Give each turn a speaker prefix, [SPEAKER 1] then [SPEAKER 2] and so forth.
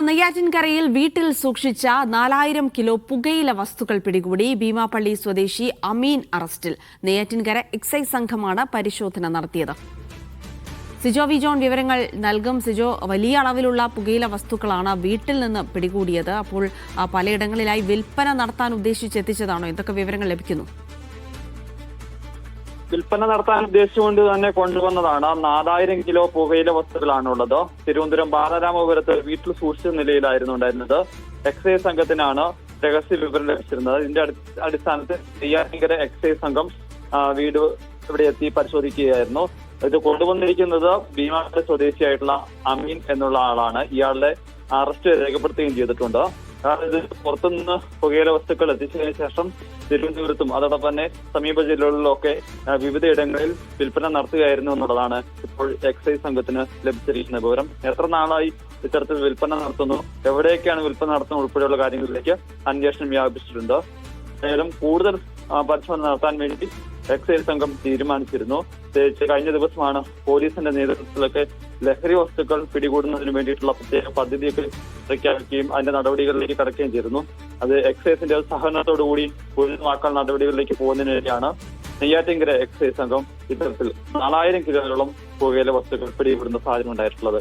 [SPEAKER 1] നെയ്യാറ്റിൻകരയിൽ വീട്ടിൽ സൂക്ഷിച്ച 4000 കിലോ പുകയില വസ്തുക്കൾ പിടികൂടി. ഭീമാപള്ളി സ്വദേശി അമീൻ അറസ്റ്റിൽ. നെയ്യാറ്റിൻകര എക്സൈസ് സംഘമാണ് പരിശോധന നടത്തിയത്. സിജോ വി ജോൺ വിവരങ്ങൾ നൽകും. സിജോ, വലിയ അളവിലുള്ള പുകയില വസ്തുക്കളാണ് വീട്ടിൽ നിന്ന് പിടികൂടിയത്. അപ്പോൾ പലയിടങ്ങളിലായി വിൽപ്പന നടത്താൻ ഉദ്ദേശിച്ചെത്തിച്ചതാണോ? എന്തൊക്കെ വിവരങ്ങൾ ലഭിക്കുന്നു?
[SPEAKER 2] വിൽപ്പന നടത്താൻ ഉദ്ദേശിച്ചുകൊണ്ട് തന്നെ കൊണ്ടുവന്നതാണ്. 4000 കിലോ പുകയില വസ്തുക്കളാണുള്ളത്. തിരുവനന്തപുരം ബാലരാമപുരത്ത് വീട്ടിൽ സൂക്ഷിച്ച നിലയിലായിരുന്നു ഉണ്ടായിരുന്നത്. എക്സൈസ് സംഘത്തിനാണ് രഹസ്യ വിവരം ലഭിച്ചിരുന്നത്. ഇതിന്റെ അടിസ്ഥാനത്തിൽ നെയ്യാറ്റിൻകര എക്സൈസ് സംഘം വീട് ഇവിടെ എത്തി പരിശോധിക്കുകയായിരുന്നു. ഇത് കൊണ്ടുവന്നിരിക്കുന്നത് ഭീമാപള്ളി സ്വദേശിയായിട്ടുള്ള അമീൻ എന്നുള്ള ആളാണ്. ഇയാളുടെ അറസ്റ്റ് രേഖപ്പെടുത്തുകയും ചെയ്തിട്ടുണ്ട്. ഇത് പുറത്തുനിന്ന് പുകയില വസ്തുക്കൾ എത്തിച്ചതിനു ശേഷം തിരുവനന്തപുരത്തും അതോടൊപ്പം തന്നെ സമീപ ജില്ലകളിലൊക്കെ വിവിധയിടങ്ങളിൽ വിൽപ്പന നടത്തുകയായിരുന്നു എന്നുള്ളതാണ് ഇപ്പോൾ എക്സൈസ് സംഘത്തിന് ലഭിച്ചിരിക്കുന്ന വിവരം. എത്ര നാളായി ഇത്തരത്തിൽ വിൽപ്പന നടത്തുന്നു, എവിടെയൊക്കെയാണ് വിൽപ്പന നടത്തുന്നത് ഉൾപ്പെടെയുള്ള കാര്യങ്ങളിലേക്ക് അന്വേഷണം വ്യാപിച്ചിട്ടുണ്ട്. ഏതായാലും കൂടുതൽ പരിശോധന നടത്താൻ വേണ്ടി എക്സൈസ് സംഘം തീരുമാനിച്ചിരുന്നു. കഴിഞ്ഞ ദിവസമാണ് പോലീസിന്റെ നേതൃത്വത്തിലൊക്കെ ലഹരി വസ്തുക്കൾ പിടികൂടുന്നതിന് വേണ്ടിയിട്ടുള്ള പ്രത്യേക പദ്ധതിയൊക്കെ പ്രഖ്യാപിക്കുകയും അതിന്റെ നടപടികളിലേക്ക് കടക്കുകയും ചെയ്തിരുന്നു. അത് എക്സൈസിന്റെ സഹകരണത്തോടുകൂടി പൂർണ്ണമാക്കാൻ നടപടികളിലേക്ക് പോകുന്നതിന് വേണ്ടിയാണ് നെയ്യാറ്റിൻകര എക്സൈസ് സംഘം ഇത്തരത്തിൽ 4000 കിലോയോളം പുകയില വസ്തുക്കൾ പിടികൂടുന്ന സാഹചര്യം ഉണ്ടായിട്ടുള്ളത്.